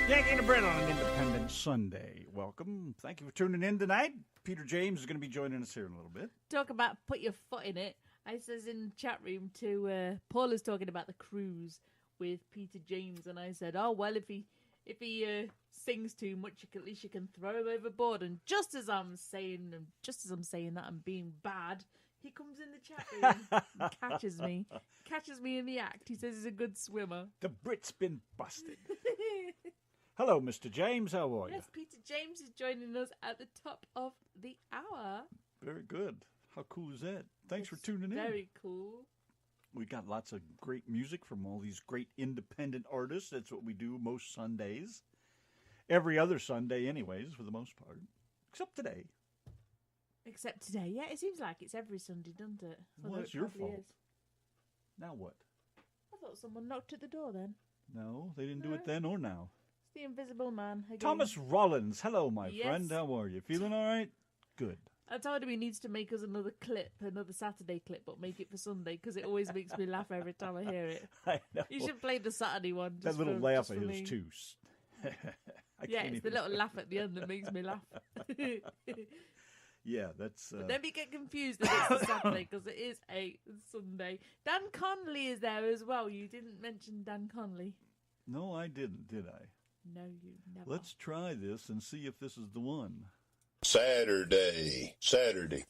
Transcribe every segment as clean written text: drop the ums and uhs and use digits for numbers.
Yanki and Brit on an Independent Sunday. Welcome. Thank you for tuning in tonight. Peter James is going to be joining us here in a little bit. Talk about put your foot in it. I says in the chat room to Paul is talking about the cruise with Peter James, and I said, oh well, if he sings too much, at least you can throw him overboard. And just as I'm saying that I'm being bad, he comes in the chat room and catches me in the act. He says he's a good swimmer. The Brit's been busted. Hello, Mr. James. How are you? Yes, Peter James is joining us at the top of the hour. Very good. How cool is that? Thanks for tuning in. Very cool. We got lots of great music from all these great independent artists. That's what we do most Sundays. Every other Sunday anyways, for the most part. Except today. Except today. Yeah, it seems like it's every Sunday, doesn't it? Well, that's your fault. Now what? I thought someone knocked at the door then. No, they didn't do it then or now. It's the Invisible Man again. Thomas Rollins. Hello, my friend. How are you? Feeling all right? Good. I told him he needs to make us another Saturday clip, but make it for Sunday, because it always makes me laugh every time I hear it. I know. You should play the Saturday one. That little laugh of his, too. Yeah, it's the little laugh at the end that makes me laugh. Yeah, that's... But then we get confused that it's a Saturday, because it is a Sunday. Dan Conley is there as well. You didn't mention Dan Conley. No, I didn't, did I? No, you never. Let's try this and see if this is the one. Saturday. Saturday.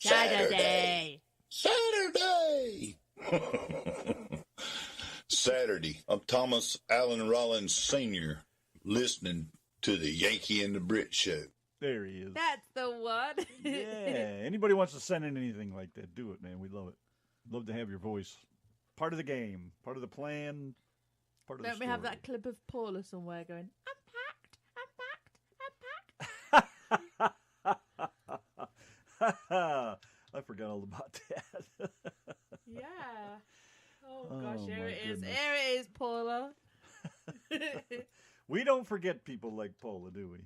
I'm Thomas Allen Rollins Sr. listening to the Yankee and the Brit show. There he is. That's the one. Yeah. Anybody wants to send in anything like that, do it, man. We love it. Love to have your voice. Part of the game. Part of the plan. Part of the story. Don't we have that clip of Paula somewhere going, I'm packed. I forgot all about that. Yeah. Oh gosh, here it is. Goodness. Here it is, Paula. We don't forget people like Paula, do we?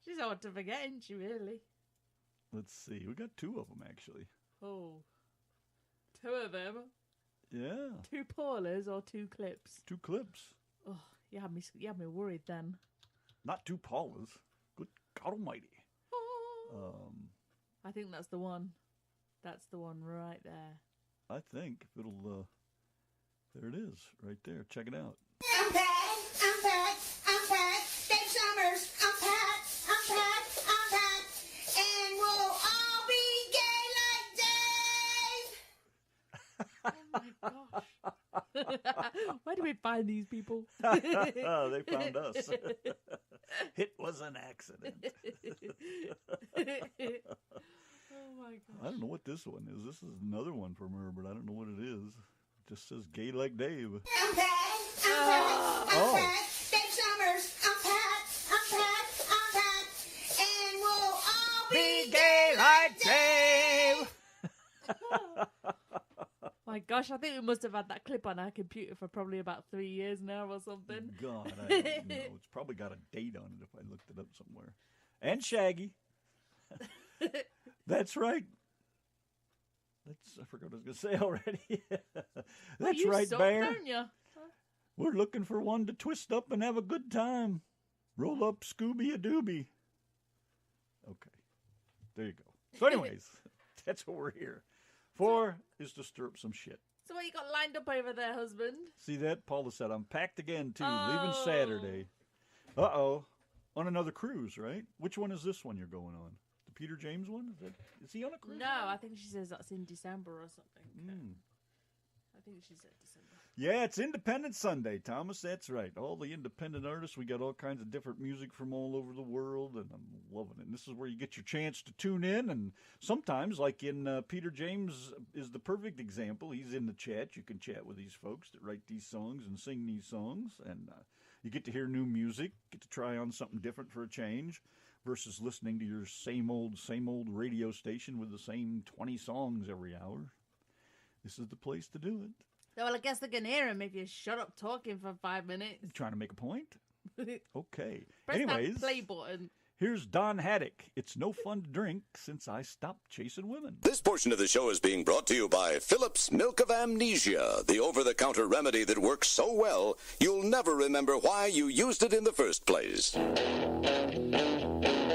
She's hard to forget, isn't she, really? Let's see. We got two of them, actually. Oh. Two of them? Yeah. Two Paulas or two clips? Two clips. Oh, you had me worried then. Not two Paulas. Good God almighty. I think that's the one. That's the one right there. I think if it'll, there it is, right there. Check it out. I'm packed, Dave Summers, I'm packed, and we'll all be gay like Dave. Oh my gosh. Where do we find these people? They found us. It was an accident. Oh my gosh. I don't know what this one is. This is another one from her, but I don't know what it is. It just says gay like Dave. I'm packed, Dave Summers, I'm packed, and we'll all be gay like Dave. My gosh, I think we must have had that clip on our computer for probably about 3 years now or something. God, I don't know. It's probably got a date on it if I looked it up somewhere. And Shaggy. That's right. I forgot what I was going to say already. That's right, suck, Bear. Don't you? We're looking for one to twist up and have a good time. Roll up Scooby-a-Dooby. Okay. There you go. So anyways, that's what we're here for, is to stir up some shit. So what you got lined up over there, husband? See that? Paula said, I'm packed again, too. Oh. Leaving Saturday. Uh-oh. On another cruise, right? Which one is this one you're going on? The Peter James one? Is he on a cruise? No, I think she says that's in December or something. I think she said December. Yeah, it's Independent Sunday, Thomas. That's right. All the independent artists. We got all kinds of different music from all over the world, and I'm loving it. And this is where you get your chance to tune in. And sometimes, like in Peter James is the perfect example. He's in the chat. You can chat with these folks that write these songs and sing these songs. And you get to hear new music, get to try on something different for a change, versus listening to your same old radio station with the same 20 songs every hour. This is the place to do it. Well, I guess they can hear him if you shut up talking for 5 minutes. Trying to make a point? Okay. Press Anyways, that play button. Here's Don Haddock. It's no fun to drink since I stopped chasing women. This portion of the show is being brought to you by Phillips Milk of Amnesia, the over-the-counter remedy that works so well, you'll never remember why you used it in the first place.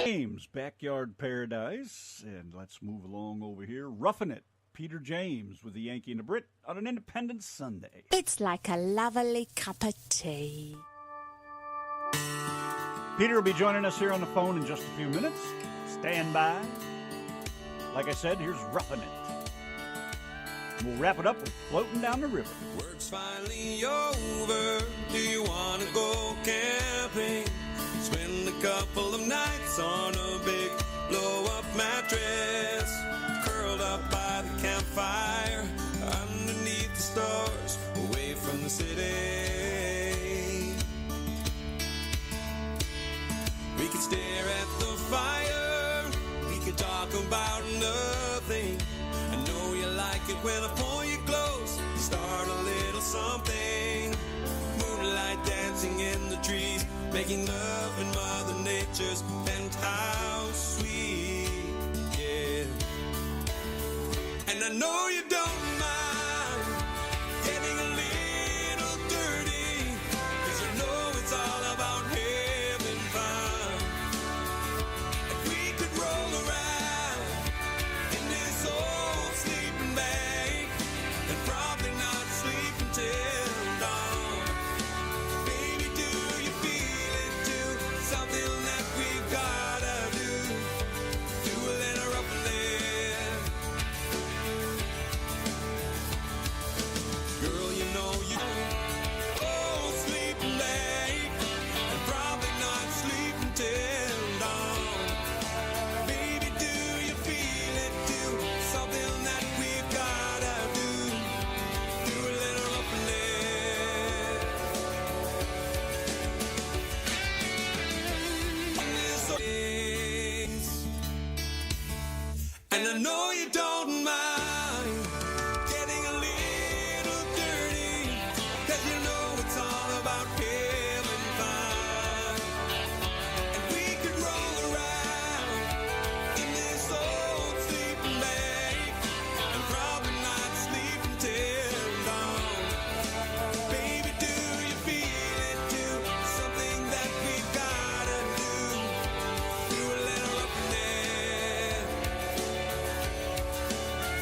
James, Backyard Paradise. And let's move along over here. Roughing It. Peter James with the Yankee and the Brit on an Independence Sunday. It's like a lovely cup of tea. Peter will be joining us here on the phone in just a few minutes. Stand by. Like I said, here's Roughing It. We'll wrap it up with Floating Down the River. Work's finally over. Do you want to go camping? Spend a couple of nights on a big blow-up mattress, curled up by the campfire, underneath the stars, away from the city. We could stare at the fire, we could talk about nothing. I know you like it when I pull you close, start a little something. Moonlight dancing in the trees, making love in Mother Nature's penthouse suite, yeah. And I know you don't mind getting a little dirty, 'cause you know it's all about having fun. If we could roll around in this old sleeping bag and probably not sleep until dawn. Baby, do you feel it too? Something that we gotta do. Do a little roughing it. Girl, you know you oh, sleeping bag and probably not sleep until dawn. Baby, do you feel it too? Something that we gotta do. Do a little roughing it. And I know you don't mind getting a little dirty, 'cause you know it's all about having fun. And we could roll around in this old sleeping bag and probably not sleep until dawn. Baby, do you feel it too? Something that we gotta do. Do a little roughing it.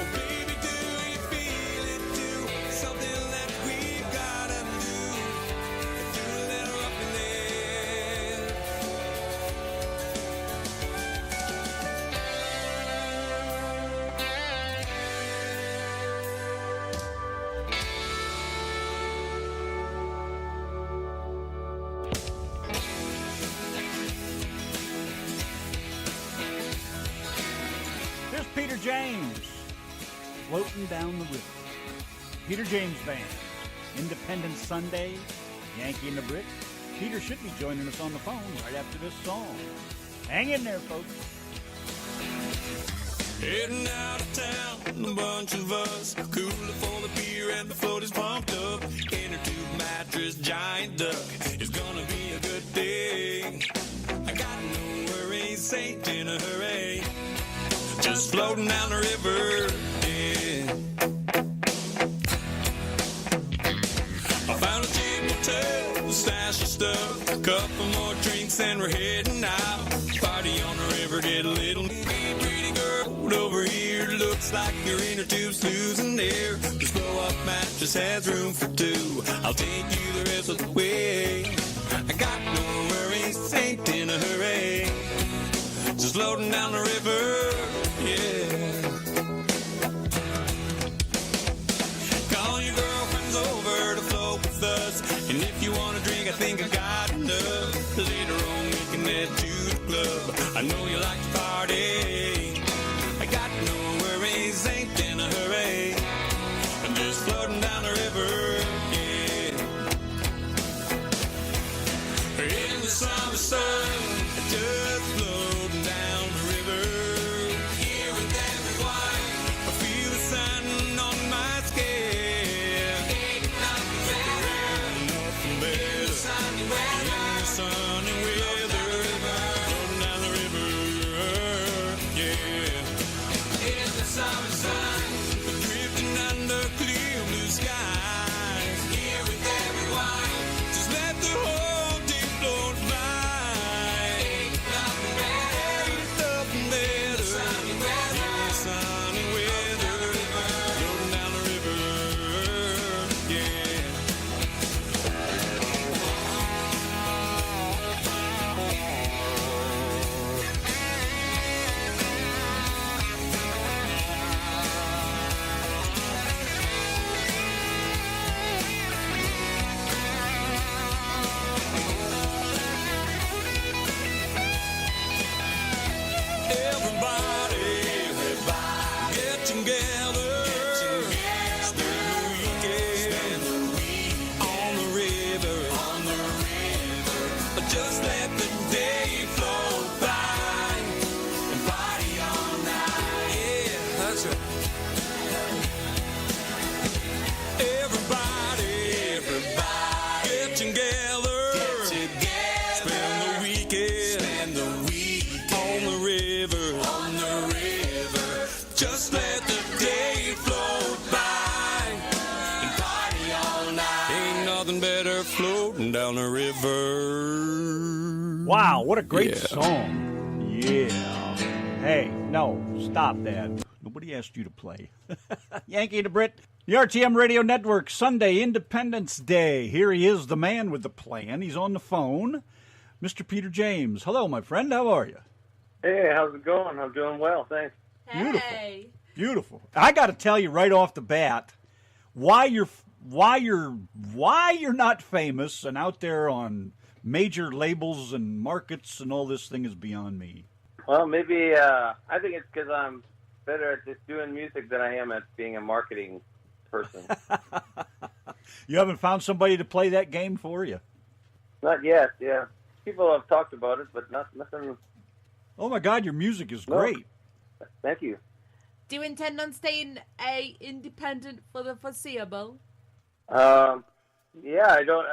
Oh, baby, do you feel it too? Something that we gotta do. Do a little roughing it. Here's Peter James, Floating Down the River. Peter James Band, Independence Sunday, Yankee and the Brit. Peter should be joining us on the phone right after this song. Hang in there, folks. Heading out of town, a bunch of us, cooler full of beer and the float is pumped up. Inner tube mattress, giant duck, it's gonna be a good day. I got no worries, saint in a hurry, just floating down the river, yeah. I found a cheap motel, a stash of stuff, a couple more drinks and we're heading out. Party on the river, get a little pretty girl over here. Looks like your inner tube's losing air. This blow-up mattress has room for two. I'll take you the rest of the way. I got no worries, ain't in a hurry, just floating down the river, yeah. Call your girlfriends over to float with us, and if you want a drink, I think I got enough. Later on, we can head to the club. I know you like to party. I got no worries, ain't in a hurry, I'm just floating down the river, yeah. In the summer sun, just floating down the river. Here and there and wide, I feel the sun on my skin. Ain't nothing better, nothing better. Sunny weather, floating down the river. let the day float by and party all night. Yeah, that's right. Everybody, get together, spend the weekend on the river, Just let the day float by and party all night. Ain't nothing better floating down the river. Wow, what a great Yeah. song. Yeah. Hey, no, stop that. Nobody asked you to play. Yankee and the Brit, the RTM Radio Network, Sunday, Independence Day. Here he is, the man with the plan. He's on the phone. Mr. Peter James. Hello, my friend. How are you? Hey, how's it going? I'm doing well, thanks. Hey. Beautiful. I got to tell you right off the bat why you're not famous and out there on major labels and markets and all this thing is beyond me. Well, maybe I think it's because I'm better at just doing music than I am at being a marketing person. You haven't found somebody to play that game for you? Not yet, yeah. People have talked about it, but nothing. Oh my God, your music is No. great. Thank you. Do you intend on staying independent for the foreseeable? Yeah, I don't.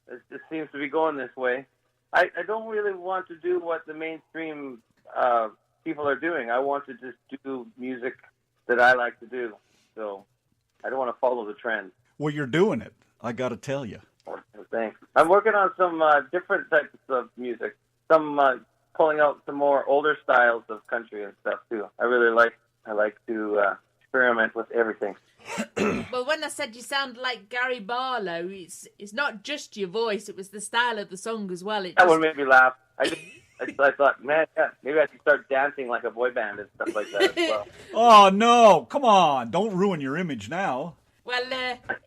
It just seems to be going this way. I don't really want to do what the mainstream people are doing. I want to just do music that I like to do. So I don't want to follow the trend. Well, you're doing it. I got to tell you. Thanks. I'm working on some different types of music. Some pulling out some more older styles of country and stuff too. I like to experiment with everything. Well, when I said you sound like Gary Barlow, it's not just your voice; it was the style of the song as well. That one made me laugh. I thought, man, yeah, maybe I should start dancing like a boy band and stuff like that as well. Oh no! Come on! Don't ruin your image now. Well,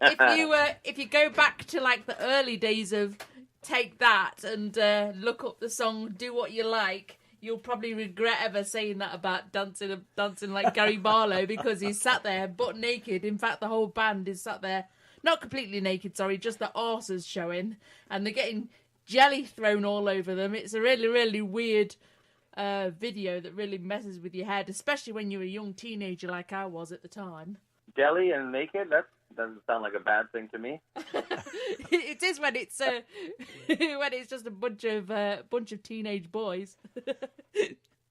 if you go back to like the early days of Take That and look up the song "Do What You Like," you'll probably regret ever saying that about dancing like Gary Barlow, because he's sat there butt naked. In fact, the whole band is sat there, not completely naked, sorry, just the arses showing, and they're getting jelly thrown all over them. It's a really, really weird video that really messes with your head, especially when you're a young teenager like I was at the time. Jelly and naked? That doesn't sound like a bad thing to me. It is when it's when it's just a bunch of teenage boys.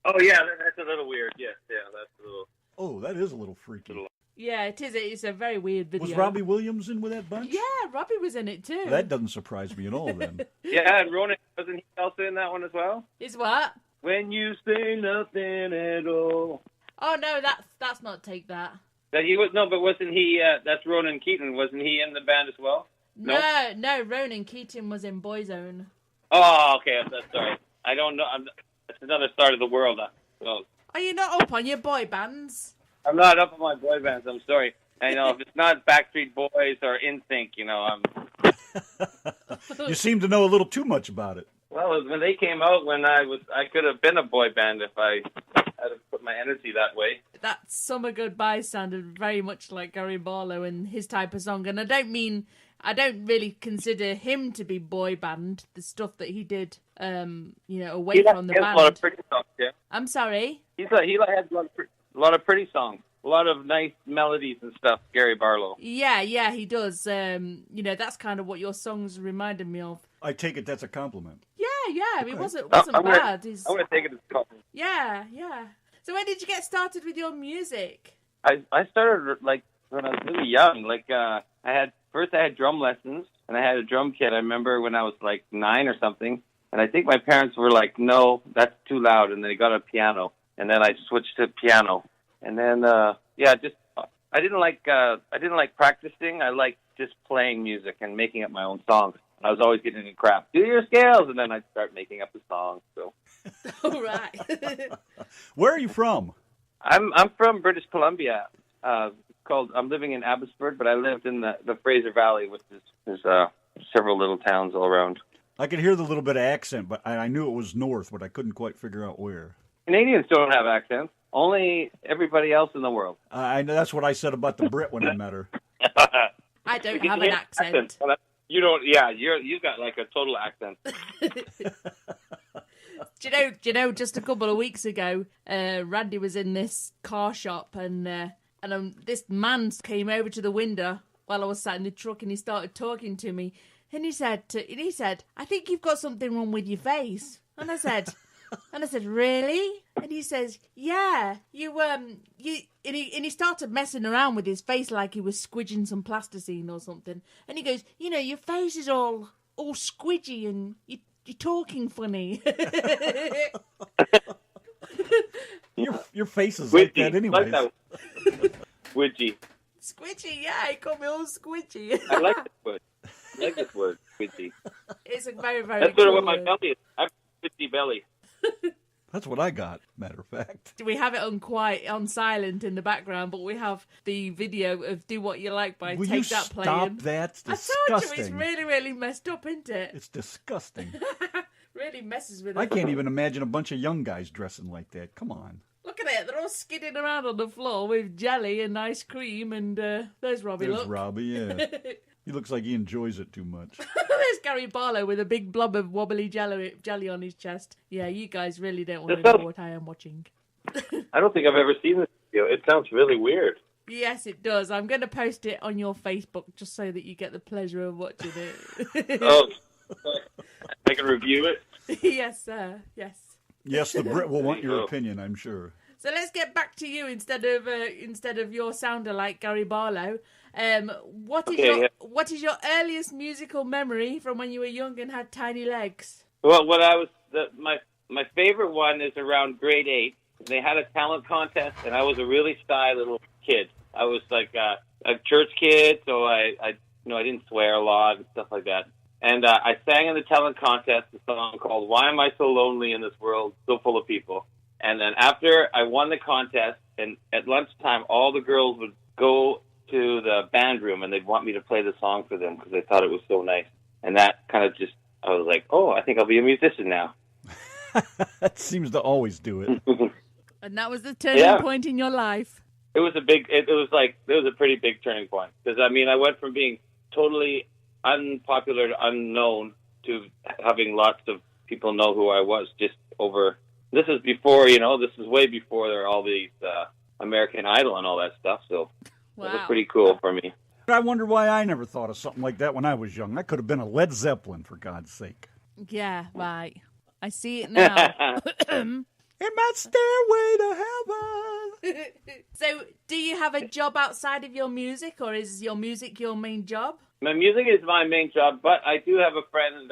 Oh yeah, that's a little weird. Yes, yeah, that's a little. Oh, that is a little freaky. Yeah, it is. It's a very weird video. Was Robbie Williams in with that bunch? Yeah, Robbie was in it too. That doesn't surprise me at all then. Yeah, and Ronan, wasn't he also in that one as well? Is what? When you say nothing at all. Oh no, that's not Take That. That he was but wasn't he? That's Ronan Keating. Wasn't he in the band as well? No, Ronan Keating was in Boyzone. Oh, okay. I'm sorry. I don't know. That's another side of the world. So. Are you not up on your boy bands? I'm not up on my boy bands. I'm sorry. I know if it's not Backstreet Boys or NSYNC, I'm. You seem to know a little too much about it. Well, when they came out, I could have been a boy band if I had put my energy that way. That Summer Goodbye sounded very much like Gary Barlow and his type of song, and I don't really consider him to be boy band. The stuff that he did, away from the band. He has a lot of pretty songs. Yeah. I'm sorry. He has a lot of pretty songs. A lot of nice melodies and stuff, Gary Barlow. Yeah, he does. That's kind of what your songs reminded me of. I take it that's a compliment. Yeah, it wasn't bad. I'm going to take it as a compliment. Yeah. So when did you get started with your music? I started when I was really young. I had drum lessons and I had a drum kit. I remember when I was 9 or something, and I think my parents were like, "No, that's too loud," and they got a piano, and then I switched to piano. And then, I didn't like practicing. I liked just playing music and making up my own songs. I was always getting in crap. Do your scales, and then I'd start making up the songs. So, all right. Where are you from? I'm from British Columbia. I'm living in Abbotsford, but I lived in the Fraser Valley, which is several little towns all around. I could hear the little bit of accent, but I knew it was north, but I couldn't quite figure out where. Canadians don't have accents. Only everybody else in the world. I know that's what I said about the Brit when I met her. I don't have an accent. You don't. Yeah, you got like a total accent. Do you know? Just a couple of weeks ago, Randy was in this car shop, and this man came over to the window while I was sat in the truck, and he started talking to me, and he said, "I think you've got something wrong with your face." And I said, "Really?" And he says, "Yeah, and he started messing around with his face like he was squidging some plasticine or something. And he goes, "Your face is all squidgy, and you're talking funny." Your face is like that anyways. Like that. Squidgy. Squidgy, yeah, he called me all squidgy. I like this word. I like this word, squidgy. It's a very, very That's cool sort of what my word. belly is. I have a squidgy belly. That's what I got, matter of fact. We have it on silent in the background, but we have the video of "Do What You Like" by Will Take you That stop playing. that? It's I disgusting. told you it's really, really messed up, isn't it? It's disgusting. Really messes with it. I can't even imagine a bunch of young guys dressing like that. Come on. Look at it. They're all skidding around on the floor with jelly and ice cream, and there's Robbie. There's Look. Robbie, yeah. He looks like he enjoys it too much. There's Gary Barlow with a big blob of wobbly jelly on his chest. Yeah, you guys really don't want to know what I am watching. I don't think I've ever seen this video. It sounds really weird. Yes, it does. I'm going to post it on your Facebook just so that you get the pleasure of watching it. Oh, I can review it. Yes, sir. Yes. Yes, the Brit will want your Oh. opinion, I'm sure. So let's get back to you instead of your sounder like Gary Barlow. What is your earliest musical memory from when you were young and had tiny legs? Well, my favorite one is around grade 8. They had a talent contest, and I was a really shy little kid. I was like a church kid, so I didn't swear a lot and stuff like that. And I sang in the talent contest a song called "Why Am I So Lonely in This World So Full of People." And then after I won the contest, and at lunchtime, all the girls would go to the band room, and they'd want me to play the song for them because they thought it was so nice. And that kind of I was like, oh, I think I'll be a musician now. That seems to always do it. And that was the turning point in your life. It was a pretty big turning point. Because, I went from being totally unpopular to unknown to having lots of people know who I was just over. This is before, this is way before there are all these American Idol and all that stuff. So Wow. it was pretty cool for me. I wonder why I never thought of something like that when I was young. I could have been a Led Zeppelin, for God's sake. Yeah, right. I see it now. In my stairway to heaven. So, do you have a job outside of your music, or is your music your main job? My music is my main job, but I do have a friend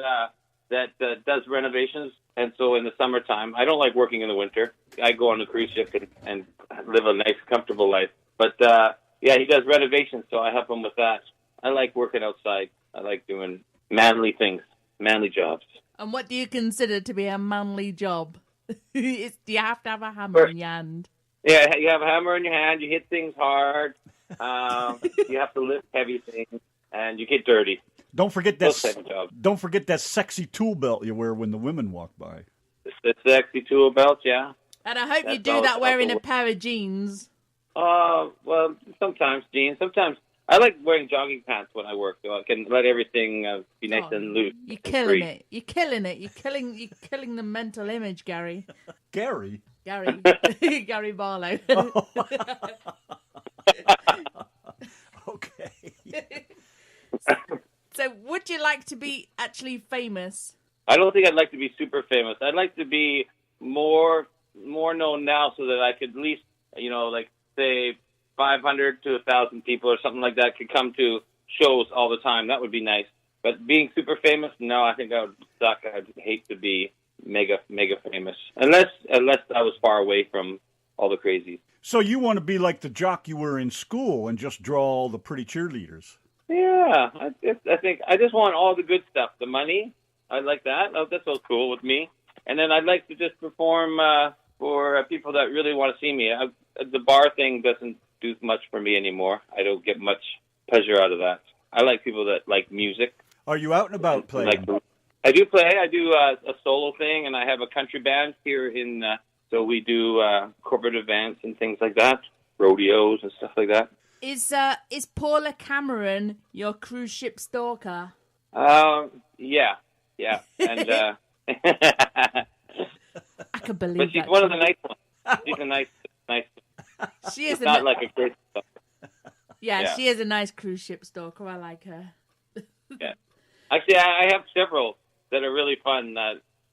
that does renovations. And so in the summertime, I don't like working in the winter. I go on a cruise ship and live a nice, comfortable life. But, he does renovations, so I help him with that. I like working outside. I like doing manly things, manly jobs. And what do you consider to be a manly job? Do you have to have a hammer in your hand? Yeah, you have a hammer in your hand. You hit things hard. You have to lift heavy things, and you get dirty. Don't forget Those type of jobs. Don't forget that sexy tool belt you wear when the women walk by. The sexy tool belt, yeah. And I hope you That's do that also- wearing a pair of jeans. Well, sometimes jeans. Sometimes I like wearing jogging pants when I work, so I can let everything be nice and loose. You're and killing free. it. You're killing it. You're killing the mental image, Gary. Gary? Gary. Gary Barlow. Okay. So, would you like to be actually famous? I don't think I'd like to be super famous. I'd like to be more known now, so that I could at least, say 500 to 1,000 people or something like that could come to shows all the time. That would be nice. But being super famous, no, I think I would suck. I'd hate to be mega famous, unless I was far away from all the crazies. So you want to be like the jock you were in school and just draw all the pretty cheerleaders? Yeah, I think I just want all the good stuff. The money, I like that. Oh, that's all cool with me. And then I'd like to just perform for people that really want to see me. The bar thing doesn't do much for me anymore. I don't get much pleasure out of that. I like people that like music. Are you out and about playing? I do play. I do a solo thing, and I have a country band here in. So we do corporate events and things like that, rodeos and stuff like that. Is Paula Cameron your cruise ship stalker? Yeah, and I can believe but she's that. one of the nice ones. She's a nice. She is It's not like a crazy stalker. Yeah. She is a nice cruise ship stalker. I like her. Yeah. Actually, I have several that are really fun.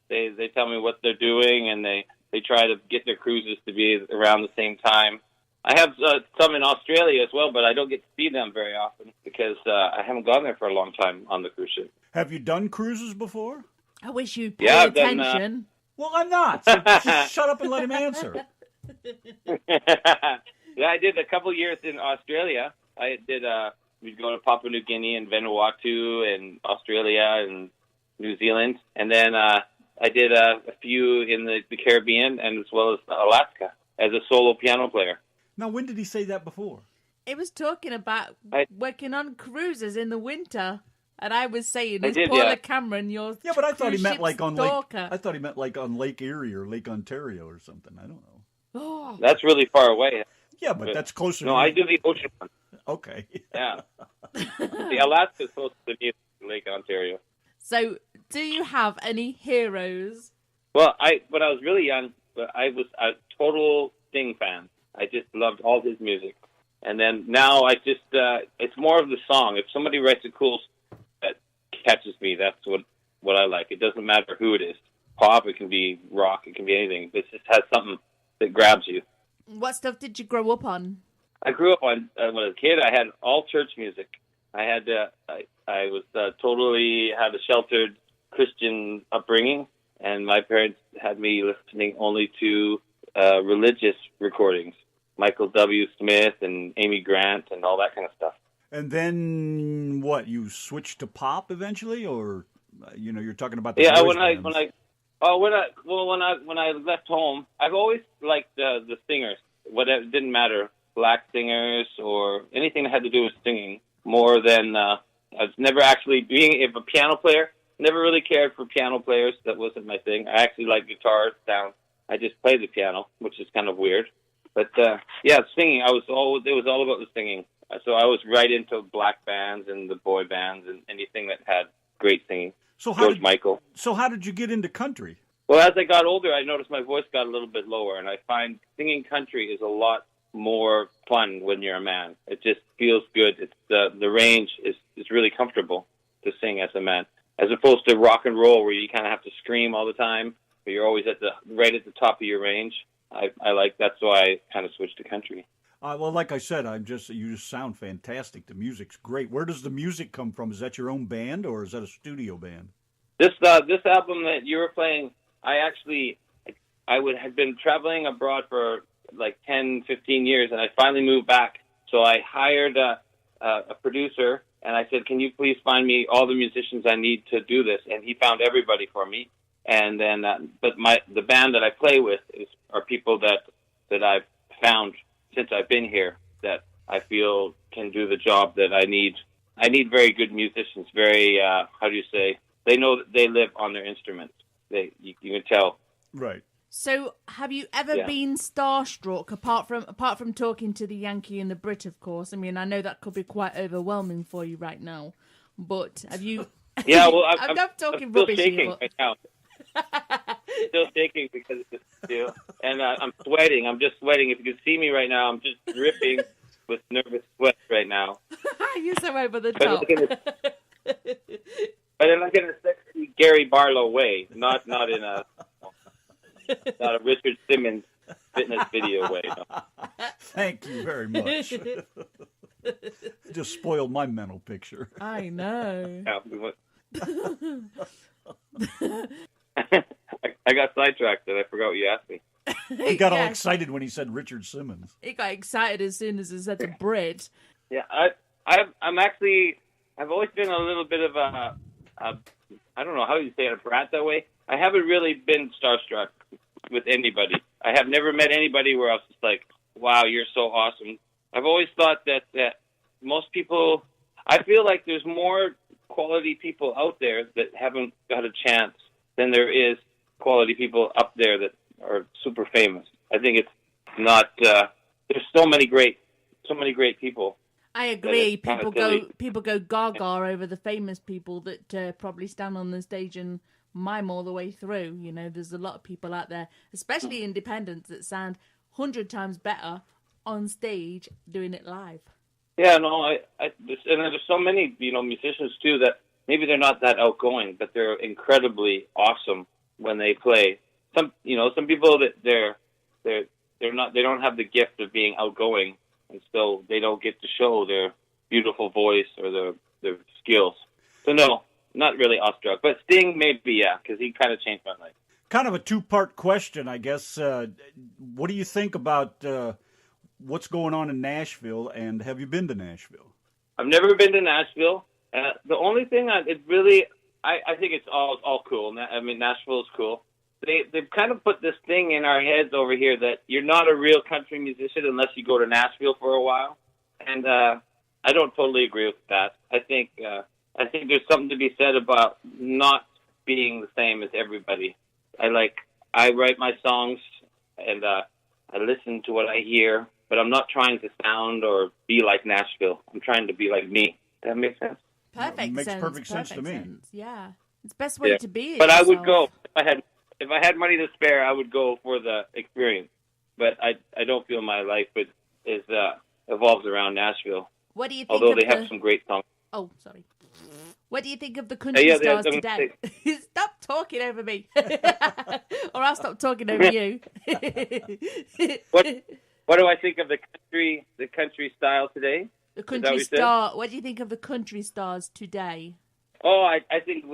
They tell me what they're doing, and they try to get their cruises to be around the same time. I have some in Australia as well, but I don't get to see them very often because I haven't gone there for a long time on the cruise ship. Have you done cruises before? I wish you'd pay Yeah, I've done, attention. Well, I'm not. So just shut up and let him answer. Yeah, I did a couple years in Australia. I did. We'd go to Papua New Guinea and Vanuatu and Australia and New Zealand, and then I did a few in the Caribbean and as well as Alaska as a solo piano player. Now, when did he say that before? It was talking about working on cruises in the winter. And I was saying, I is did, Paula yeah. Cameron your Yeah, but I thought he cruise meant ship like on stalker? Lake. I thought he meant like on Lake Erie or Lake Ontario or something. I don't know. Oh. That's really far away. Yeah, but that's closer. No, to I do the ocean one. Okay. Yeah. The Alaska's close to me, Lake Ontario. So, do you have any heroes? Well, when I was really young, I was a total Sting fan. I just loved all his music. And then now I just, it's more of the song. If somebody writes a cool that catches me, that's what I like. It doesn't matter who it is. Pop, it can be rock, it can be anything. It just has something that grabs you. What stuff did you grow up on? I grew up on, when I was a kid, I had all church music. I had, I was totally had a sheltered Christian upbringing, and my parents had me listening only to religious recordings. Michael W. Smith and Amy Grant and all that kind of stuff. And then what? You switched to pop eventually, or you're talking about the Yeah, boys when I bands. when I left home, I've always liked the singers. Whatever, it didn't matter, black singers or anything that had to do with singing. More than I was never actually being a piano player. Never really cared for piano players. That wasn't my thing. I actually like guitar sound. I just play the piano, which is kind of weird. But yeah, singing. It was all about the singing. So I was right into black bands and the boy bands and anything that had great singing. So Michael. So how did you get into country? Well, as I got older, I noticed my voice got a little bit lower, and I find singing country is a lot more fun when you're a man. It just feels good. It's the range is really comfortable to sing as a man, as opposed to rock and roll where you kind of have to scream all the time, but you're always right at the top of your range. I like that's why I kind of switched to country. Well, like I said, you just sound fantastic. The music's great. Where does the music come from? Is that your own band or is that a studio band? This album that you were playing, I had been traveling abroad for like 10, 15 years, and I finally moved back. So I hired a producer, and I said, "Can you please find me all the musicians I need to do this?" And he found everybody for me. And then, but the band that I play with are people that I've found since I've been here that I feel can do the job that I need. I need very good musicians. Very, how do you say? They know that they live on their instruments. You can tell. Right. So, have you ever been starstruck apart from talking to the Yankee and the Brit? Of course, I mean I know that could be quite overwhelming for you right now. But have you? Yeah, well, I'm not talking I'm still rubbish shaking here, right now. Still shaking because of this deal, and I'm sweating. I'm just sweating. If you could see me right now, I'm just dripping with nervous sweat right now. You're so over the But top. like in a sexy Gary Barlow way, not in a Richard Simmons fitness video way. No. Thank you very much. Just spoiled my mental picture. I know. I got sidetracked and I forgot what you asked me. He got all excited when he said Richard Simmons. He got excited as soon as he said the Brit. Yeah, I've always been a little bit of a I don't know how you say it, a brat that way. I haven't really been starstruck with anybody. I have never met anybody where I was just like, wow, you're so awesome. I've always thought that most people, I feel like there's more quality people out there that haven't got a chance than there is quality people up there that are super famous. I think it's not, there's so many great people. I agree. That it's People kinda go silly. people go gaga over the famous people that probably stand on the stage and mime all the way through. You know, there's a lot of people out there, especially independents, that sound 100 times better on stage doing it live. Yeah, no, and there's so many, musicians too that maybe they're not that outgoing, but they're incredibly awesome when they play. Some people that they're not, they don't have the gift of being outgoing, and so they don't get to show their beautiful voice or their skills. So no, not really awestruck, but Sting maybe, yeah, because he kind of changed my life. Kind of a two-part question, I guess. What do you think about what's going on in Nashville, and have you been to Nashville? I've never been to Nashville. The only thing I think it's all cool. I mean, Nashville is cool. They've kind of put this thing in our heads over here that you're not a real country musician unless you go to Nashville for a while, and I don't totally agree with that. I think there's something to be said about not being the same as everybody. I write my songs and I listen to what I hear, but I'm not trying to sound or be like Nashville. I'm trying to be like me. Does that make sense? Perfect Makes sense. perfect sense to me. Yeah, it's the best way to be. But I would yourself. go if I had money to spare. I would go for the experience. But I don't feel my life is evolves around Nashville. What do you think? Although of they have some great songs. Oh, sorry. What do you think of the country stars today? Stop talking over me, or I'll stop talking over you. What do I think of the country style today? The country star. What do you think of the country stars today? Oh, I think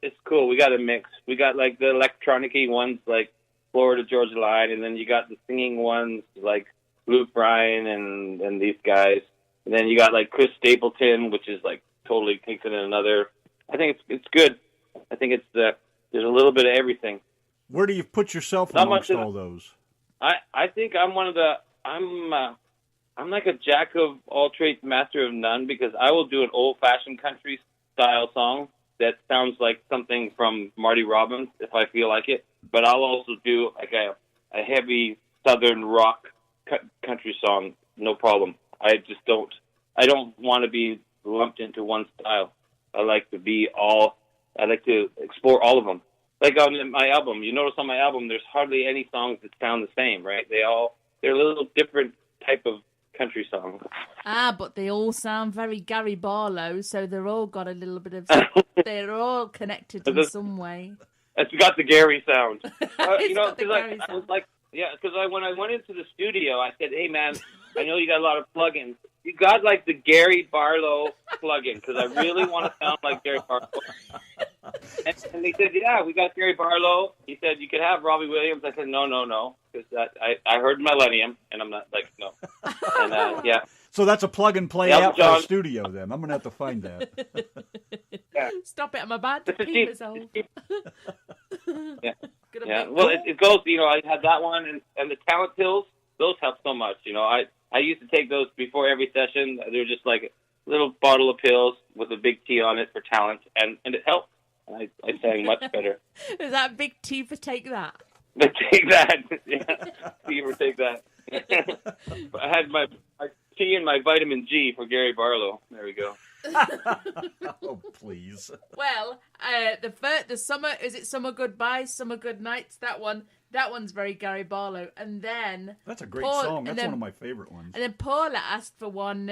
it's cool. We got a mix. We got like the electronic-y ones like Florida Georgia Line, and then you got the singing ones like Luke Bryan and these guys. And then you got like Chris Stapleton, which is like totally takes it in another. I think it's good. I think there's a little bit of everything. Where do you put yourself Not amongst much all those? I think I'm I'm like a jack of all trades, master of none, because I will do an old-fashioned country style song that sounds like something from Marty Robbins if I feel like it. But I'll also do like a heavy southern rock country song, no problem. I don't want to be lumped into one style. I like to explore all of them. Like on my album, you notice on my album, there's hardly any songs that sound the same, right? They're a little different type of country songs. But they all sound very Gary Barlow, so they're all got a little bit of. They're all connected in some way. It's got the Gary sound. It's got the Gary I was sound. like, yeah, because when I went into the studio, I said, "Hey, man, I know you got a lot of plugins. You got like the Gary Barlow plugin because I really want to sound like Gary Barlow." And they said, "Yeah, we got Gary Barlow." He said, "You could have Robbie Williams." I said, "No, because I heard Millennium, and I'm not like no." And yeah. So that's a plug and play Elton out for John. the studio. Then I'm gonna have to find that. Yeah. Stop it! I'm about to It's a pee cheap- myself. Yeah. Gonna Yeah, make- well, it goes. I had that one, and the talent pills. Those help so much. I used to take those before every session. They were just like a little bottle of pills with a big T on it for talent, and it helped. I sang much better. Is that big T for take that? But take that, yeah. Fever, take that. I had my T and my vitamin G for Gary Barlow. There we go. Oh, please. Well, the summer, is it Summer Goodbyes, Summer Good Nights? That one's very Gary Barlow. And then That's a great Paul- song. and That's then- one of my favorite ones. And then Paula asked for one,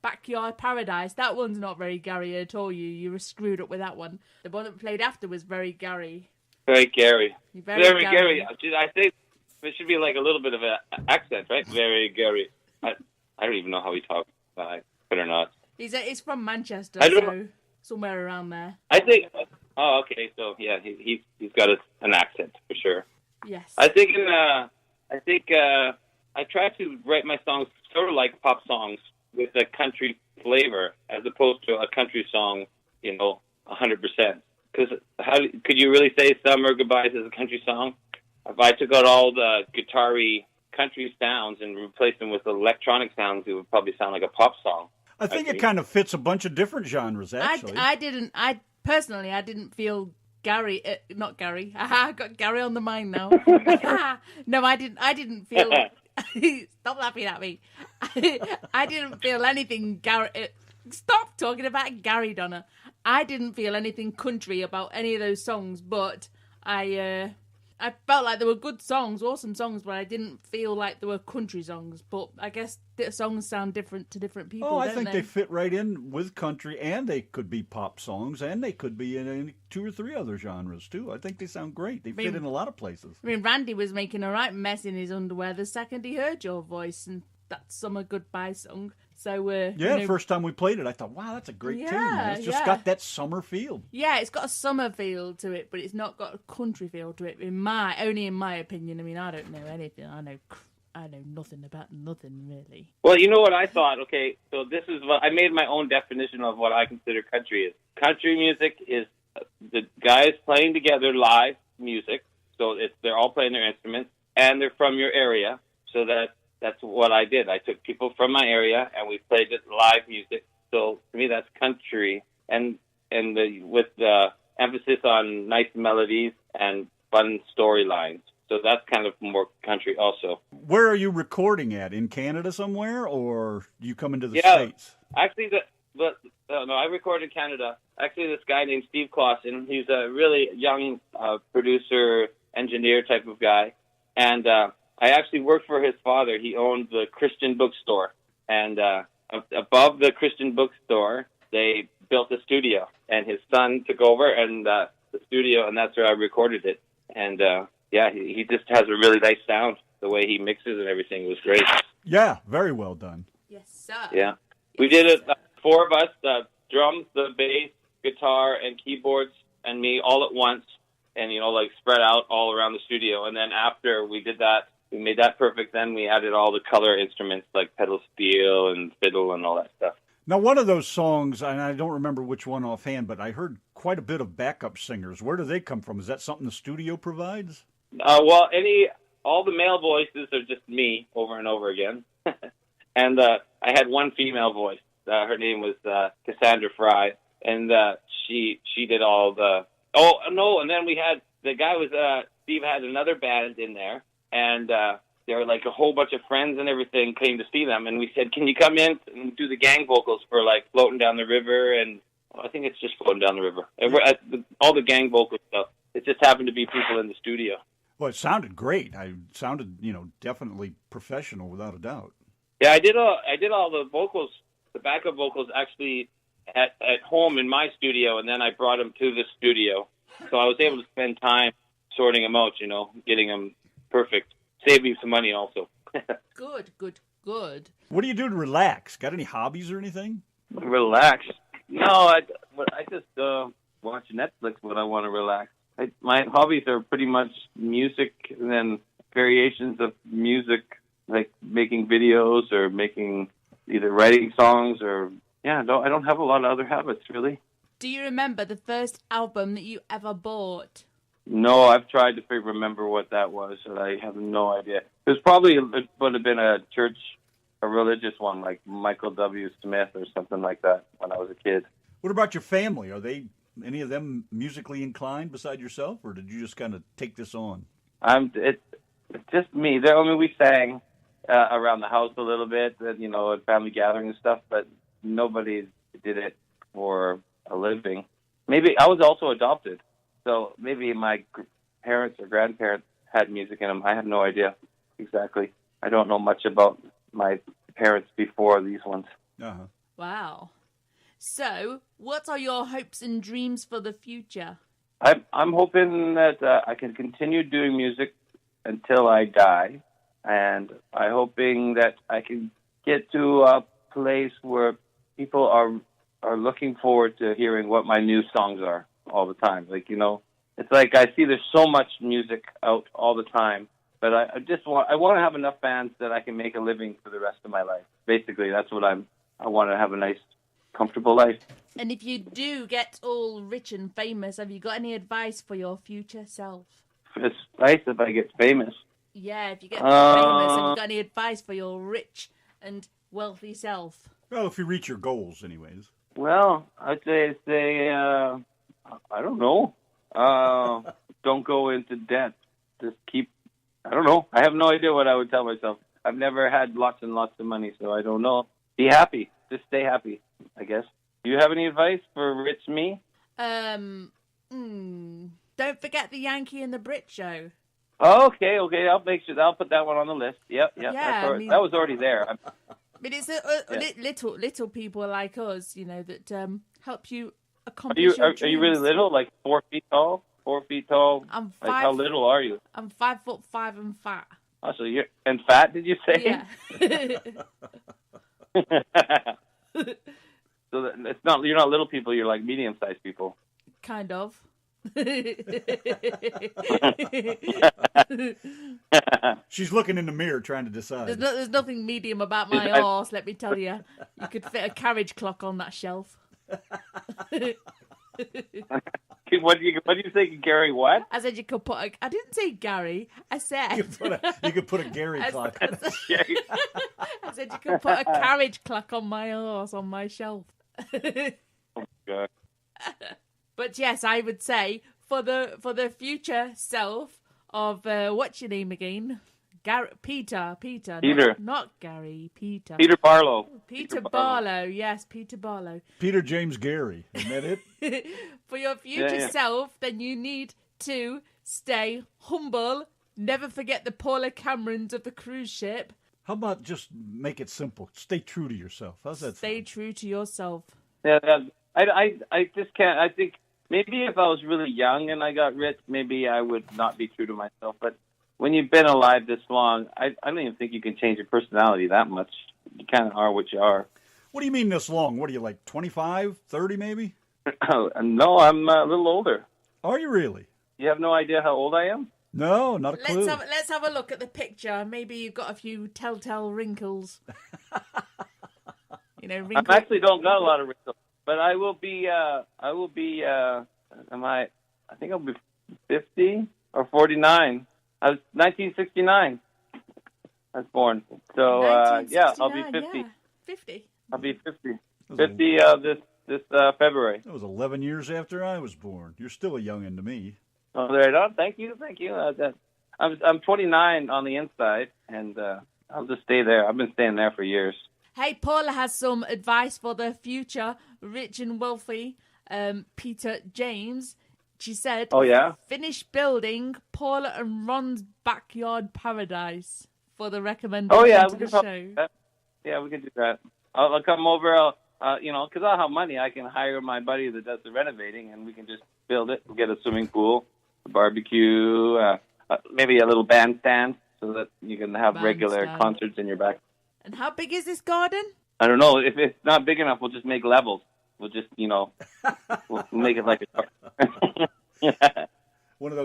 Backyard Paradise. That one's not very Gary at all. You were screwed up with that one. The one that we played after was very Gary. Very Gary. Very Gary. I think there should be like a little bit of an accent, right? Very Gary. I don't even know how he talks. I better not. He's from Manchester, I don't so somewhere around there. I think. Oh, okay. So yeah, he's got an accent for sure. Yes. I think I try to write my songs sort of like pop songs with a country flavor, as opposed to a country song, 100%. Because could you really say "Summer Goodbyes" is a country song? If I took out all the guitar-y country sounds and replaced them with electronic sounds, it would probably sound like a pop song. I think it kind of fits a bunch of different genres, actually. I personally didn't feel Gary, not Gary. I got Gary on the mind now. No, I didn't feel Stop laughing at me. I didn't feel anything stop talking about Gary Donner. I didn't feel anything country about any of those songs, but I felt like they were good songs, awesome songs, but I didn't feel like they were country songs. But I guess the songs sound different to different people. Oh, I don't think they fit right in with country, and they could be pop songs, and they could be in 2 or 3 other genres too. I think they sound great. They fit in a lot of places. I mean, Randy was making a right mess in his underwear the second he heard your voice, and that Summer Goodbye song. So yeah, first time we played it, I thought, wow, that's a great tune. Man. It's just got that summer feel. Yeah, it's got a summer feel to it, but it's not got a country feel to it. Only in my opinion. I mean, I don't know anything. I know nothing about nothing really. Well, you know what I thought? Okay, so this is what I made my own definition of what I consider country is. Country music is the guys playing together live music. So they're all playing their instruments, and they're from your area. So that's what I did. I took people from my area and we played it live music. So to me, that's country, and with the emphasis on nice melodies and fun storylines. So that's kind of more country also. Where are you recording at? In Canada somewhere, or you come into the States? Actually, no, I record in Canada. Actually, this guy named Steve Clausen, he's a really young producer, engineer type of guy, and I actually worked for his father. He owned the Christian bookstore. And above the Christian bookstore, they built a studio. And his son took over and the studio, and that's where I recorded it. And, he just has a really nice sound. The way he mixes and everything was great. Yeah, very well done. Yes, sir. Yeah. We did it, 4 of us, the drums, the bass, guitar, and keyboards, and me all at once. And, spread out all around the studio. And then after we did that, we made that perfect. Then we added all the color instruments like pedal steel and fiddle and all that stuff. Now, one of those songs, and I don't remember which one offhand, but I heard quite a bit of backup singers. Where do they come from? Is that something the studio provides? All the male voices are just me over and over again. And I had one female voice. Her name was Cassandra Fry, and she did all the... Oh, no, and then we had... The guy was... Steve had another band in there. And there were like a whole bunch of friends and everything came to see them. And we said, can you come in and do the gang vocals for like Floating Down the River? And I think it's just Floating Down the River. All the gang vocal stuff. It just happened to be people in the studio. Well, it sounded great. I sounded, definitely professional without a doubt. Yeah, I did all the vocals, the backup vocals actually at home in my studio. And then I brought them to the studio. So I was able to spend time sorting them out, getting them perfect. Save me some money also. Good. What do you do to relax? Got any hobbies or anything? Relax? No, I just watch Netflix when I want to relax. My hobbies are pretty much music and then variations of music, like making videos or either writing songs or, I don't have a lot of other habits, really. Do you remember the first album that you ever bought? No, I've tried to remember what that was, and I have no idea. It would have been a religious one, like Michael W. Smith or something like that when I was a kid. What about your family? Are they any of them musically inclined beside yourself, or did you just kind of take this on? It's just me. We sang around the house a little bit, at family gatherings and stuff, but nobody did it for a living. Maybe I was also adopted. So maybe my parents or grandparents had music in them. I have no idea exactly. I don't know much about my parents before these ones. Uh-huh. Wow. So, what are your hopes and dreams for the future? I'm hoping that I can continue doing music until I die. And I'm hoping that I can get to a place where people are looking forward to hearing what my new songs are all the time. It's like I see there's so much music out all the time, but I want to have enough fans that I can make a living for the rest of my life. Basically, that's what I want to have a nice, comfortable life. And if you do get all rich and famous, have you got any advice for your future self? It's nice if I get famous. Yeah, if you get famous, have you got any advice for your rich and wealthy self? Well, if you reach your goals, anyways. Well, I'd say I don't know. Don't go into debt. Just I don't know. I have no idea what I would tell myself. I've never had lots and lots of money, so I don't know. Be happy. Just stay happy, I guess. Do you have any advice for rich me? Don't forget the Yankee and the Brit show. Okay. I'll make sure. I'll put that one on the list. Yep. Yeah, That was already there. But it's little people like us, that help you Are accomplish you your are you really dreams. little? Like 4 feet tall? 4 feet tall? I'm Like how little are you? I'm 5'5" and fat. Oh, so you're and fat? Did you say? Yeah. So it's not. You're not little people. You're like medium-sized people. Kind of. She's looking in the mirror trying to decide. There's nothing medium about my horse, let me tell you. You could fit a carriage clock on that shelf. What do you say, Gary? What? I said you could put I didn't say Gary. I said You could put a Gary clock on. I said you could put a carriage clock on my horse on my shelf. God. But yes, I would say for the future self of what's your name again? Peter, not Gary, Peter. Peter Barlow. Peter Barlow, yes, Peter Barlow. Peter James Gary, isn't that it? For your future self, then you need to stay humble, never forget the Paula Camerons of the cruise ship. How about just make it simple? Stay true to yourself. How's that Stay sound? true to yourself. Yeah, I just can't. I think maybe if I was really young and I got rich, maybe I would not be true to myself. But when you've been alive this long, I don't even think you can change your personality that much. You kind of are what you are. What do you mean this long? What are you, like 25, 30 maybe? No, I'm a little older. Are you really? You have no idea how old I am? No, not a clue. Let's have a look at the picture. Maybe you've got a few telltale wrinkles. Wrinkles. I actually don't got a lot of wrinkles, but I will be. I think I'll be 50 or 49. I was 1969. I was born. So yeah, I'll be 50. Yeah, 50. I'll be 50. 50 this February. That was 11 years after I was born. You're still a youngin' to me. Oh, there you go. Thank you. I'm 29 on the inside, and I'll just stay there. I've been staying there for years. Hey, Paula has some advice for the future rich and wealthy Peter James. She said, "Oh yeah, finish building Paula and Ron's backyard paradise for the recommendation we to can the probably show." do that. Yeah, we can do that. I'll come over. Because I'll have money, I can hire my buddy that does the renovating, and we can just build it. We'll get a swimming pool, a barbecue, maybe a little bandstand, so that you can have regular concerts in your back. And how big is this garden? I don't know. If it's not big enough, we'll just make levels. We'll just, we'll make it like a. Yeah. One of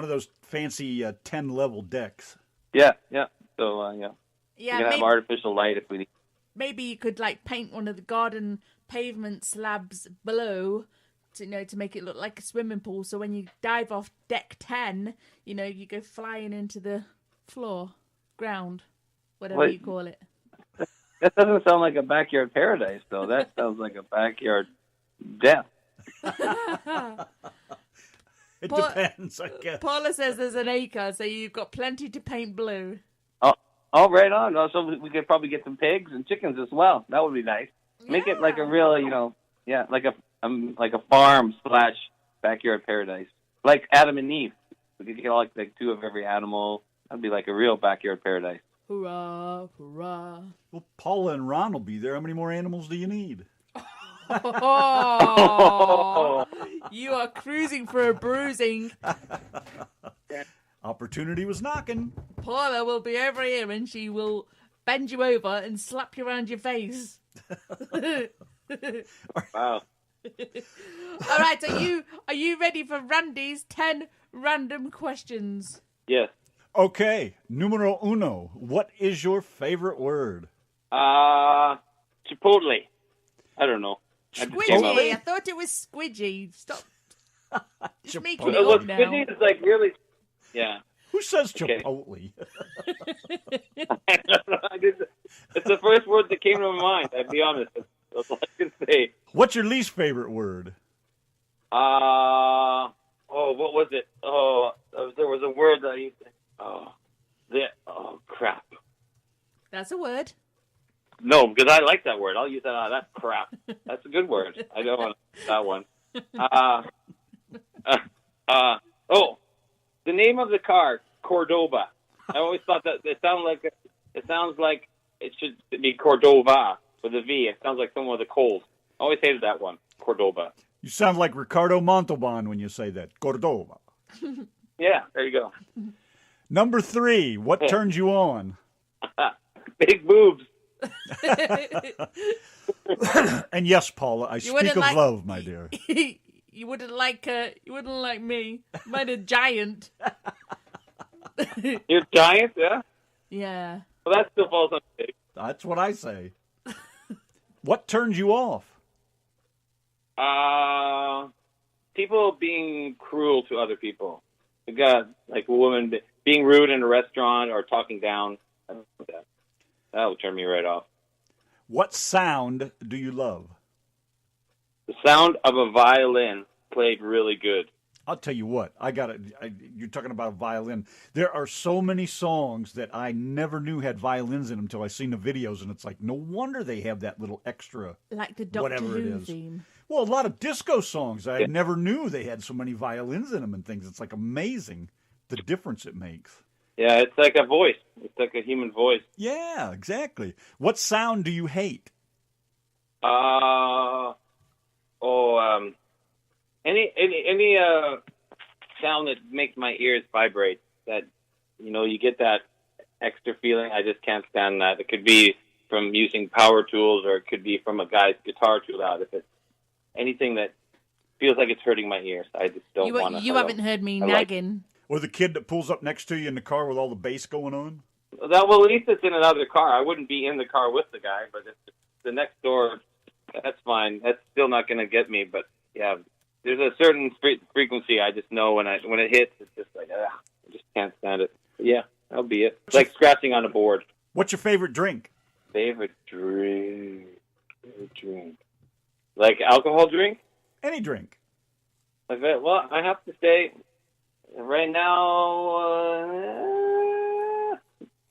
those fancy 10-level decks. Yeah. So Yeah, we can have artificial light if we need. Maybe you could paint one of the garden pavement slabs below to make it look like a swimming pool. So when you dive off deck 10, you go flying into the ground, whatever you call it. That doesn't sound like a backyard paradise, though. That sounds like a backyard death. It depends, I guess. Paula says there's an acre, so you've got plenty to paint blue. Oh, right on. So we could probably get some pigs and chickens as well. That would be nice. Make it like a real, like a farm / backyard paradise, like Adam and Eve. We could get like 2 of every animal. That'd be like a real backyard paradise. Hurrah, hurrah. Well, Paula and Ron will be there. How many more animals do you need? Oh, you are cruising for a bruising. Opportunity was knocking. Paula will be over here and she will bend you over and slap you around your face. Wow. All right, are you ready for Randy's 10 random questions? Yes. Okay, numero uno. What is your favorite word? Chipotle. I don't know. Squidgy. I thought it was squidgy. Stop. Just making it Well, up now. squidgy is like really. Yeah. Who says Okay. Chipotle? It's the first word that came to my mind. I'll be honest. That's all I can say. What's your least favorite word? What was it? Oh, there was a word that I used to. Oh, crap. That's a word. No, because I like that word. I'll use that. That's crap. That's a good word. I don't want that one. Oh, the name of the car, Cordoba. I always thought that it sounds like it should be Cordova with a V. It sounds like someone with a cold. I always hated that one, Cordoba. You sound like Ricardo Montalban when you say that. Cordova. Yeah, there you go. Number 3, what turns you on? Big boobs. And yes, Paula, I speak of love, my dear. You wouldn't like me. Mine a giant. You're giant, yeah? Yeah. Well, that still falls on big. That's what I say. What turns you off? People being cruel to other people. You got like a woman being rude in a restaurant or talking down. I don't know that. That will turn me right off. What sound do you love? The sound of a violin played really good. I'll tell you what, you're talking about a violin. There are so many songs that I never knew had violins in them until I seen the videos, and it's like, no wonder they have that little extra, like the Doctor whatever it Who is. theme. Well, a lot of disco songs, I never knew they had so many violins in them and things. It's like amazing the difference it makes. Yeah, it's like a voice. It's like a human voice. Yeah, exactly. What sound do you hate? Any sound that makes my ears vibrate. That you get that extra feeling. I just can't stand that. It could be from using power tools, or it could be from a guy's guitar too loud. If it's anything that feels like it's hurting my ears, I just don't want to. You haven't heard me nagging. Or the kid that pulls up next to you in the car with all the bass going on? Well, at least it's in another car. I wouldn't be in the car with the guy, but if it's the next door, that's fine. That's still not going to get me, but yeah, there's a certain frequency I just know when it hits, it's just like, I just can't stand it. But yeah, that'll be it. It's like scratching on a board. What's your favorite drink? Favorite drink? Like alcohol drink? Any drink. Like that? Well, I have to say, right now,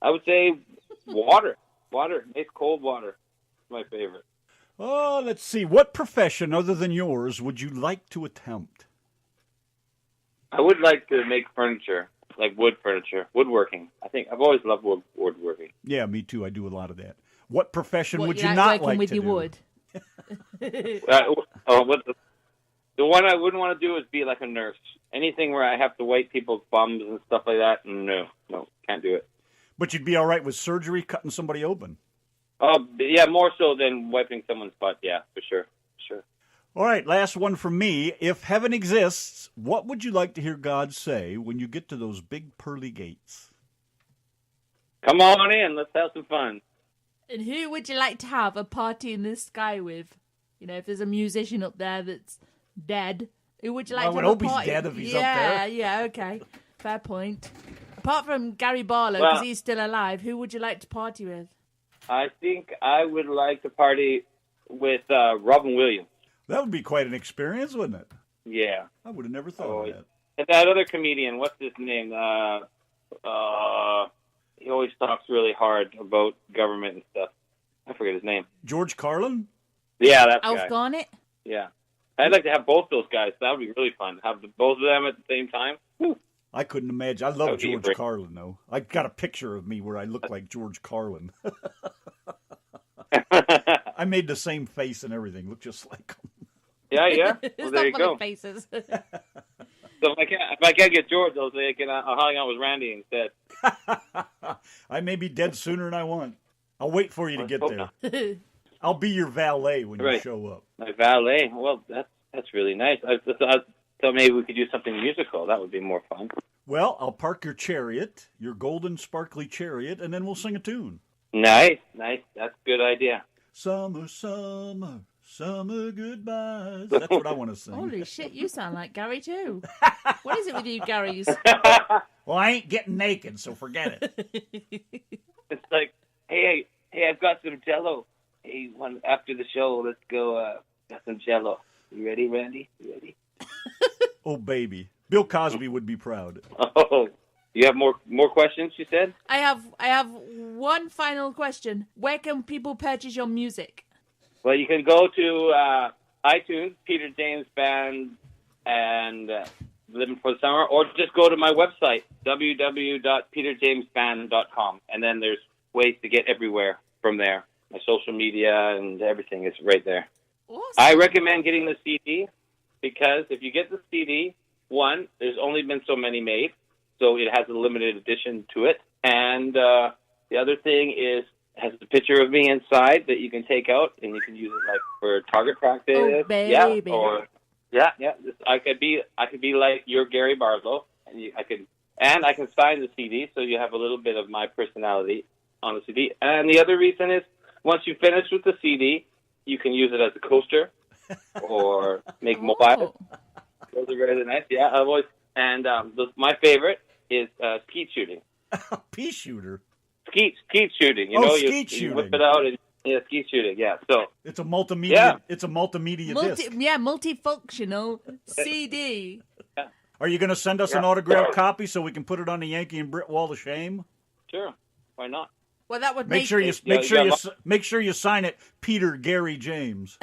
I would say water. Water. Nice cold water. It's my favorite. Oh, let's see. What profession other than yours would you like to attempt? I would like to make furniture, like wood furniture, woodworking. I think I've always loved woodworking. Yeah, me too. I do a lot of that. What profession would you not like with to your do? wood? The one I wouldn't want to do is be like a nurse. Anything where I have to wipe people's bums and stuff like that, no, can't do it. But you'd be all right with surgery, cutting somebody open? Yeah, more so than wiping someone's butt, yeah, for sure. All right, last one from me. If heaven exists, what would you like to hear God say when you get to those big pearly gates? Come on in, let's have some fun. And who would you like to have a party in the sky with? If there's a musician up there that's dead, who would you like to have a party? I would hope he's dead if he's up there. Yeah, okay. Fair point. Apart from Gary Barlow, because he's still alive, who would you like to party with? I think I would like to party with Robin Williams. That would be quite an experience, wouldn't it? Yeah. I would have never thought of that. And that other comedian, what's his name? He always talks really hard about government and stuff. I forget his name. George Carlin? Yeah, that's Alf Garnett? Yeah. I'd like to have both those guys. That would be really fun. Have both of them at the same time. Whew. I couldn't imagine. I love George Carlin, though. I got a picture of me where I look like George Carlin. I made the same face and everything. Look just like him. Yeah. Well, there you go. Faces. So if I can't get George, I'll say I'll hang out with Randy instead. I may be dead sooner than I want. I'll wait for you to get there. I'll be your valet when you show up. My valet? Well, that's really nice. I thought maybe we could do something musical. That would be more fun. Well, I'll park your chariot, your golden sparkly chariot, and then we'll sing a tune. Nice. That's a good idea. Summer, summer, summer goodbyes. That's what I want to sing. Holy shit, you sound like Gary too. What is it with you, Garys? Well, I ain't getting naked, so forget it. It's like, hey, I've got some Jell-O. Hey, after the show, let's go. Got some Jell-O. You ready, Randy? You ready? Oh, baby. Bill Cosby would be proud. Oh, You have more questions, you said? I have one final question. Where can people purchase your music? Well, you can go to iTunes, Peter James Band, and Living for the Summer, or just go to my website, www.peterjamesband.com, and then there's ways to get everywhere from there. My social media and everything is right there. Awesome. I recommend getting the CD because if you get the CD, one, there's only been so many made, so it has a limited edition to it. And the other thing is it has a picture of me inside that you can take out and you can use it like for target practice. Oh, baby. Yeah, I could be like your Gary Barlow, and I can sign the CD, so you have a little bit of my personality on the CD. And the other reason is once you finish with the CD, you can use it as a coaster or make mobile. Those are really nice. Yeah, I've always. And my favorite is skeet shooting. Pea shooter. Skeet shooting. You whip it out and skeet shooting. Yeah, so it's a multimedia. Yeah. It's a multimedia disc. Yeah, multifunctional CD. Yeah. Are you going to send us an autographed copy so we can put it on the Yankee and Brit Wall of Shame? Sure, why not? Well, that would make sure you sign it, Peter Gary James.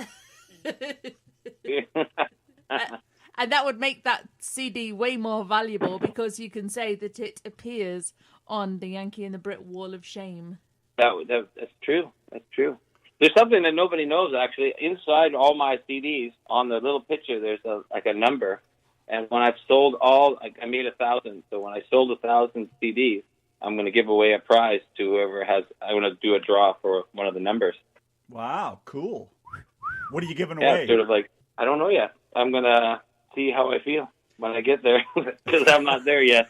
And that would make that CD way more valuable because you can say that it appears on the Yankee and the Brit Wall of Shame. That's true. That's true. There's something that nobody knows, actually. Inside all my CDs, on the little picture, there's a number. And when I've sold I made 1,000. So when I sold 1,000 CDs, I'm going to give away a prize to whoever has. I want to do a draw for one of the numbers. Wow, cool. What are you giving Yeah, away? sort of like, I don't know yet. I'm going to see how I feel when I get there because I'm not there yet.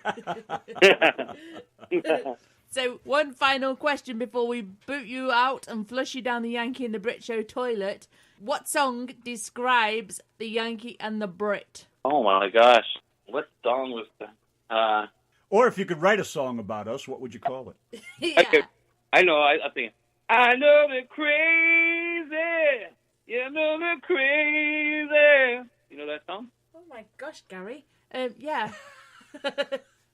So one final question before we boot you out and flush you down the Yankee and the Brit Show toilet. What song describes the Yankee and the Brit? Oh, my gosh. What song was that? Or if you could write a song about us, what would you call it? Yeah. I know. I think, I know they're crazy. You know they're crazy. You know that song? Oh, my gosh, Gary. Yeah.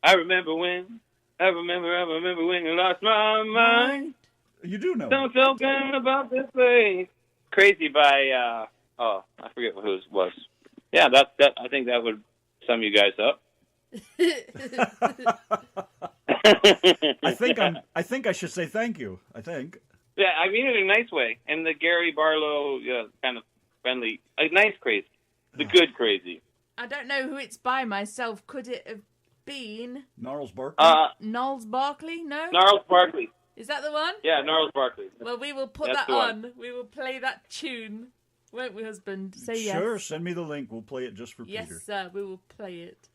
I remember when you lost my mind. You do know. Don't tell them about this place. Crazy by, I forget who it was. Yeah, that. I think that would sum you guys up. I think I should say thank you. I think. Yeah, I mean it in a nice way. And the Gary Barlow kind of friendly, nice crazy. The good crazy. I don't know who it's by myself. Could it have been Gnarls Barkley? Gnarls Barkley? No? Gnarls Barkley. Is that the one? Yeah, Gnarls Barkley. Well, we will put That's that the on. one. We will play that tune. Won't we, husband? Say yes. Sure, send me the link. We'll play it just for Yes, Peter. sir. We will play it.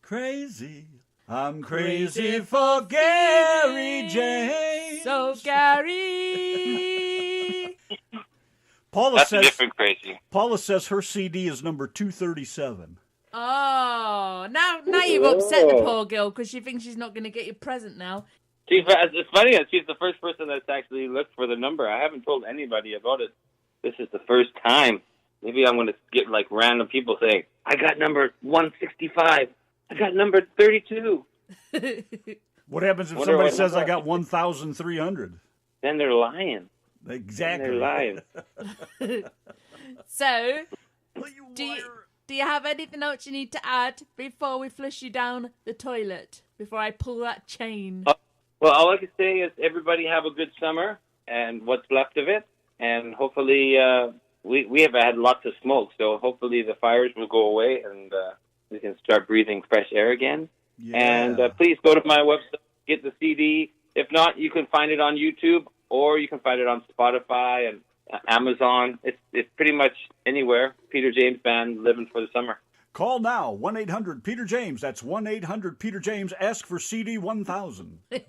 Crazy. I'm crazy for Gary James. So, Gary. That's a different crazy. Paula says her CD is number 237. Oh, now you've upset the poor girl because she thinks she's not going to get your present now. It's funny that she's the first person that's actually looked for the number. I haven't told anybody about it. This is the first time. Maybe I'm going to get like random people saying, I got number 165. I got number 32. What happens if somebody says I got 1,300? Then they're lying. Exactly. They're lying. So, do you have anything else you need to add before we flush you down the toilet? Before I pull that chain? Well, all I can say is everybody have a good summer and what's left of it. And hopefully we have had lots of smoke, so hopefully the fires will go away and we can start breathing fresh air again. Yeah. And please go to my website, get the CD. If not, you can find it on YouTube or you can find it on Spotify and Amazon. It's pretty much anywhere. Peter James Band, Living for the Summer. Call now, 1-800-PETER-JAMES. That's 1-800-PETER-JAMES. Ask for CD 1000. And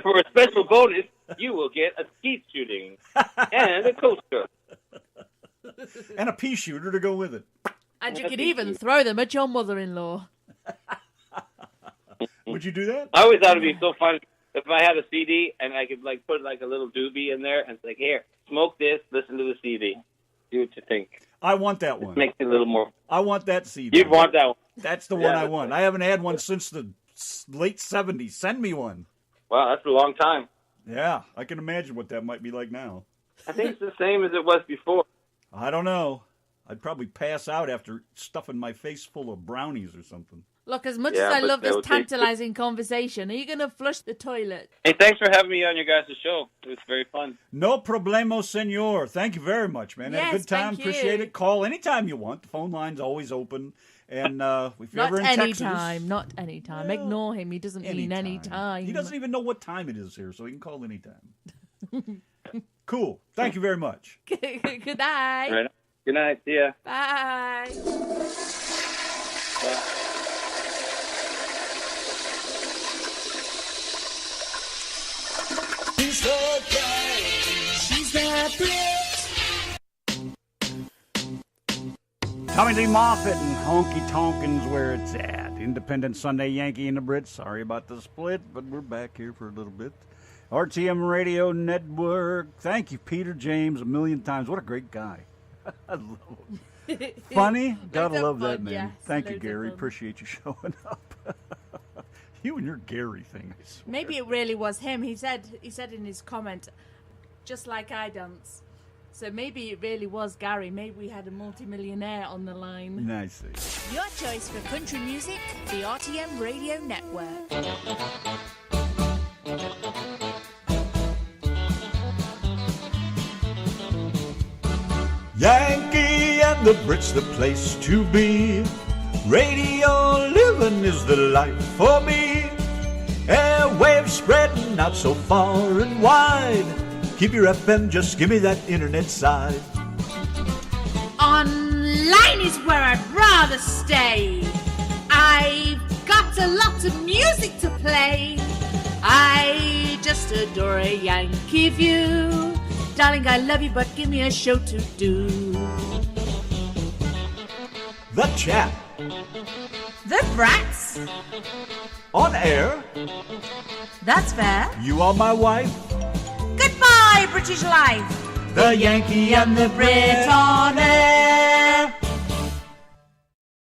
for a special bonus, you will get a skeet shooting and a coaster. And a pea shooter to go with it. And you could even throw them at your mother-in-law. Would you do that? I always thought it'd be so fun if I had a CD and I could like put like a little doobie in there and it's like, here, smoke this, listen to the CD. See what you think. I want that one. Makes it a little more. I want that CD. You'd want that one. That's the one I that's want. I haven't had one since the late 70s. Send me one. Wow, that's a long time. Yeah, I can imagine what that might be like now. I think it's the same as it was before. I don't know. I'd probably pass out after stuffing my face full of brownies or something. Look, as much Yeah, as I but love that this would take- tantalizing conversation, are you going to flush the toilet? Hey, thanks for having me on your guys' show. It was very fun. No problemo, senor. Thank you very much, man. Had a Yes, good time. thank you. Appreciate it. Call anytime you want. The phone line's always open. And if you're Not ever in any Texas... time, not any time. Well, Ignore him. He doesn't mean any time. He doesn't even know what time it is here, so he can call anytime. Cool. Thank you very much. Good night. Right. Good night. See ya. Bye. Tommy Lee Moffat and Honky Tonkin's where it's at. Independent Sunday Yankee and the Brit. Sorry about the split, but we're back here for a little bit. RTM Radio Network. Thank you, Peter James, a million times. What a great guy. I love him. Funny? Gotta Loads of love that, fun, man. yes. Thank you, Loads of Gary. fun. Appreciate you showing up. You and your Gary thing, I swear. Maybe it really was him. He said in his comment, just like I dance. So maybe it really was Gary. Maybe we had a multimillionaire on the line. Nice. Your choice for country music, the RTM Radio Network. Yankee and the Brit's the place to be. Radio living is the life for me. Airwaves spreading out so far and wide. Keep your FM, just give me that internet side. Online is where I'd rather stay. I've got a lot of music to play. I just adore a Yankee view. Darling, I love you, but give me a show to do. The Chat. The Brats. On air. That's fair. You are my wife. Goodbye, British life. The Yankee and the Brit on air.